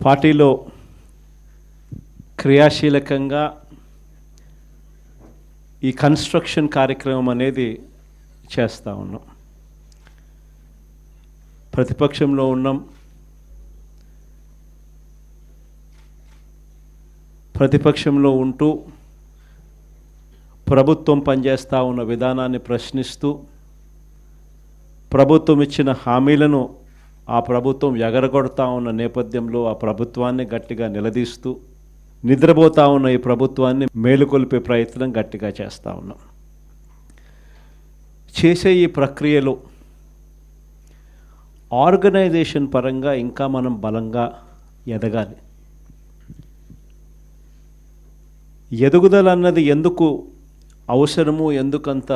పార్టీలో క్రియాశీలకంగా ఈ కన్స్ట్రక్షన్ కార్యక్రమం అనేది చేస్తూ ఉన్నాం. ప్రతిపక్షంలో ఉన్నాం. ప్రతిపక్షంలో ఉంటూ ప్రభుత్వం పనిచేస్తూ ఉన్న విధానాన్ని ప్రశ్నిస్తూ ప్రభుత్వం ఇచ్చిన హామీలను ఆ ప్రభుత్వం ఎగరగొడతా ఉన్న నేపథ్యంలో ఆ ప్రభుత్వాన్ని గట్టిగా నిలదీస్తూ నిద్రపోతూ ఉన్న ఈ ప్రభుత్వాన్ని మేలుకొల్పే ప్రయత్నం గట్టిగా చేస్తూ ఉన్నాం. చేసే ఈ ప్రక్రియలో ఆర్గనైజేషన్ పరంగా ఇంకా మనం బలంగా ఎదగాలి. ఎదుగుదల అన్నది ఎందుకు అవసరము, ఎందుకంత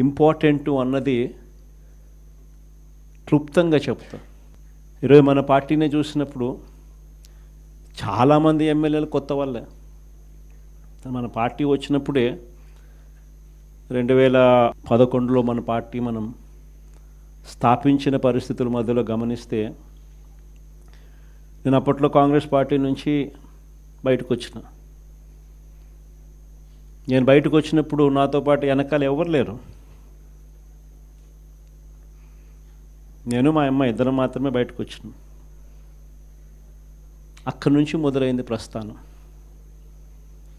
ఇంపార్టెంటు అన్నది క్లుప్తంగా చెప్తాం. ఈరోజు మన పార్టీని చూసినప్పుడు చాలామంది ఎమ్మెల్యేలు కొత్త వాళ్ళే. మన పార్టీ వచ్చినప్పుడే 2011లో మన పార్టీ మనం స్థాపించిన పరిస్థితుల మధ్యలో గమనిస్తే, నేను అప్పట్లో కాంగ్రెస్ పార్టీ నుంచి బయటకు వచ్చిన. నేను బయటకు వచ్చినప్పుడు నాతో పాటు వెనకాల ఎవరు లేరు. నేను మా అమ్మ ఇద్దరం మాత్రమే బయటకు వచ్చినాం. అక్కడి నుంచి మొదలైంది ప్రస్థానం.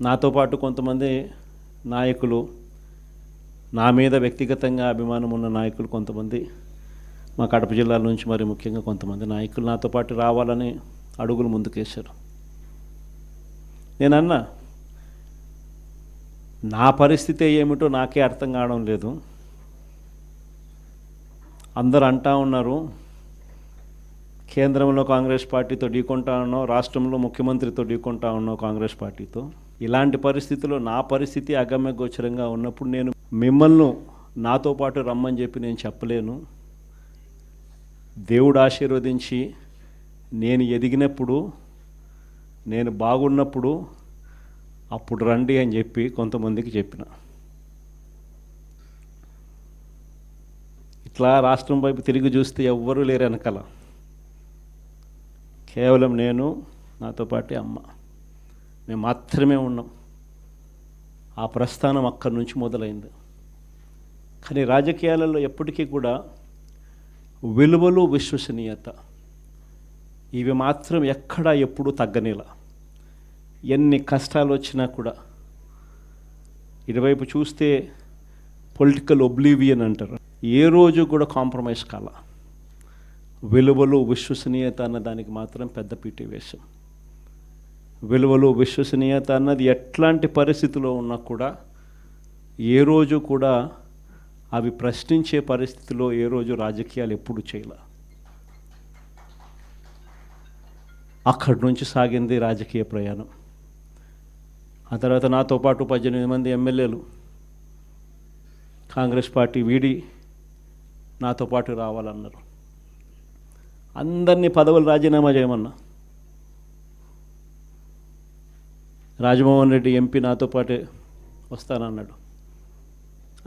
నాతో పాటు కొంతమంది నాయకులు, నా మీద వ్యక్తిగతంగా అభిమానం ఉన్న నాయకులు కొంతమంది, మా కడప జిల్లాల నుంచి మరి ముఖ్యంగా కొంతమంది నాయకులు నాతో పాటు రావాలని అడుగులు ముందుకేశారు. నేనన్నా, నా పరిస్థితి ఏమిటో నాకే అర్థం కావడం లేదు. అందరూ అంటా ఉన్నారు కేంద్రంలో కాంగ్రెస్ పార్టీతో ఢీకొంటా ఉన్నావు, రాష్ట్రంలో ముఖ్యమంత్రితో ఢీకొంటా ఉన్నావు కాంగ్రెస్ పార్టీతో. ఇలాంటి పరిస్థితుల్లో నా పరిస్థితి అగమ్య గోచరంగా ఉన్నప్పుడు నేను మిమ్మల్ని నాతో పాటు రమ్మని చెప్పి నేను చెప్పలేను. దేవుడు ఆశీర్వదించి నేను ఎదిగినప్పుడు, నేను బాగున్నప్పుడు అప్పుడు రండి అని చెప్పి కొంతమందికి చెప్పిన. ఇట్లా రాష్ట్రం వైపు తిరిగి చూస్తే ఎవ్వరూ లేరు వెనకాల. కేవలం నేను, నాతో పాటు అమ్మ, మేము మాత్రమే ఉన్నాం. ఆ ప్రస్థానం అక్కడి నుంచి మొదలైంది. కానీ రాజకీయాలలో ఎప్పటికీ కూడా విలువలు, విశ్వసనీయత ఇవి మాత్రం ఎక్కడా ఎప్పుడూ తగ్గనేలా. ఎన్ని కష్టాలు వచ్చినా కూడా ఇటువైపు చూస్తే పొలిటికల్ ఒబ్లీవియన్ అంటారు, ఏ రోజు కూడా కాంప్రమైజ్ కాల. విలువలు, విశ్వసనీయత అన్న దానికి మాత్రం పెద్ద పీట వేశాం. విలువలు, విశ్వసనీయత అన్నది ఎట్లాంటి పరిస్థితిలో ఉన్నా కూడా ఏ రోజు కూడా అవి ప్రశ్నించే పరిస్థితిలో ఏ రోజు రాజకీయాలు ఎప్పుడు చేయలే. అక్కడి నుంచి సాగింది రాజకీయ ప్రయాణం. ఆ తర్వాత నాతో పాటు 18 మంది ఎమ్మెల్యేలు కాంగ్రెస్ పార్టీ వీడి నాతో పాటు రావాలన్నారు. అందరినీ పదవులు రాజీనామా చేయమన్నా. రాజమోహన్ రెడ్డి ఎంపీ నాతో పాటే వస్తానన్నాడు.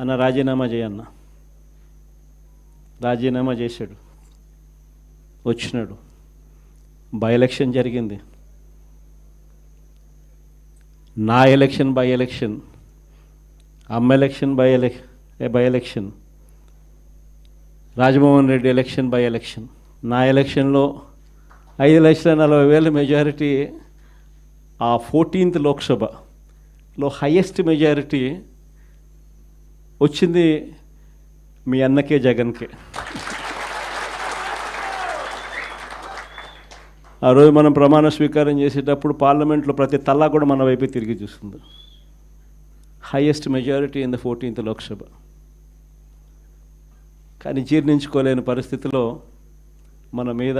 అన్న రాజీనామా చేయన్న. రాజీనామా చేశాడు, వచ్చినాడు. బై ఎలక్షన్ జరిగింది. నా ఎలక్షన్ బై ఎలక్షన్, అమ్మ election by election, Rajamohan Reddy election by election. నా ఎలక్షన్లో 5,40,000 మెజారిటీ. ఆ 14th లోక్సభలో హయ్యెస్ట్ మెజారిటీ వచ్చింది మీ అన్నకే, జగన్కే. ఆ రోజు మనం ప్రమాణ స్వీకారం చేసేటప్పుడు పార్లమెంట్లో ప్రతి తల్లా కూడా మన వైపే తిరిగి చూస్తుంది. Highest majority in the 14th Lok Sabha. కానీ జీర్ణించుకోలేని పరిస్థితిలో మన మీద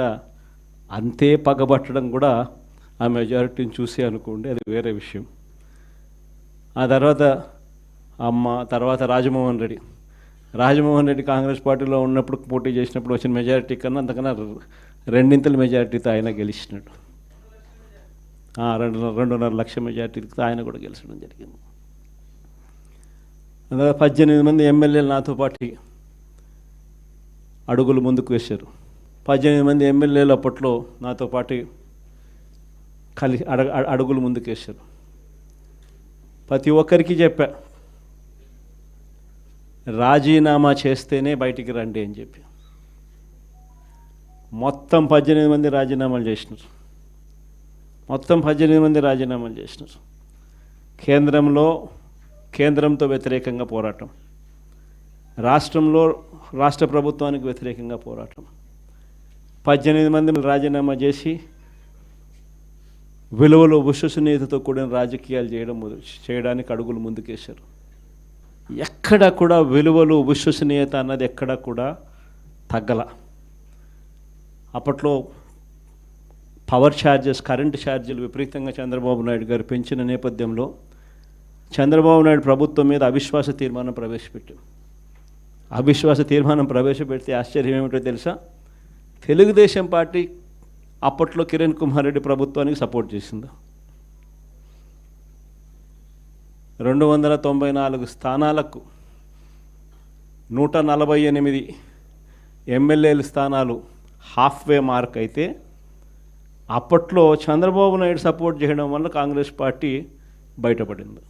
అంతే పగబట్టడం కూడా ఆ మెజారిటీని చూసి అనుకోండి, అది వేరే విషయం. ఆ తర్వాత అమ్మ, తర్వాత రాజమోహన్ రెడ్డి కాంగ్రెస్ పార్టీలో ఉన్నప్పుడు పోటీ చేసినప్పుడు వచ్చిన మెజారిటీ కన్నా అంతకన్నా 2 మెజారిటీతో ఆయన గెలిచినాడు. 2.5 లక్షల మెజారిటీతో ఆయన కూడా గెలిచడం జరిగింది. అందులో 18 మంది ఎమ్మెల్యేలు నాతో పాటు అడుగులు ముందుకు వేశారు. 18 మంది ఎమ్మెల్యేలు అప్పట్లో నాతో పాటు అడుగులు ముందుకేశారు. ప్రతి ఒక్కరికి చెప్పా, రాజీనామా చేస్తేనే బయటికి రండి అని చెప్పి. మొత్తం 18 మంది రాజీనామాలు చేసినారు. కేంద్రంతో వ్యతిరేకంగా పోరాటం, రాష్ట్ర ప్రభుత్వానికి వ్యతిరేకంగా పోరాటం. 18 మంది రాజీనామా చేసి విలువలు విశ్వసనీయతతో కూడిన రాజకీయాలు చేయడానికి అడుగులు ముందుకేశారు. ఎక్కడ కూడా విలువలు విశ్వసనీయత అన్నది ఎక్కడ కూడా తగ్గల. అప్పట్లో పవర్ ఛార్జెస్, కరెంటు ఛార్జీలు విపరీతంగా చంద్రబాబు నాయుడు గారు పెంచిన నేపథ్యంలో చంద్రబాబు నాయుడు ప్రభుత్వం మీద అవిశ్వాస తీర్మానం ప్రవేశపెడితే ఆశ్చర్యం ఏమిటో తెలుసా? తెలుగుదేశం పార్టీ అప్పట్లో కిరణ్ కుమార్ రెడ్డి ప్రభుత్వానికి సపోర్ట్ చేసింది. 294 స్థానాలకు 148 ఎమ్మెల్యేల స్థానాలు హాఫ్వే మార్క్ అయితే, అప్పట్లో చంద్రబాబు నాయుడు సపోర్ట్ చేయడం వల్ల కాంగ్రెస్ పార్టీ బయటపడింది.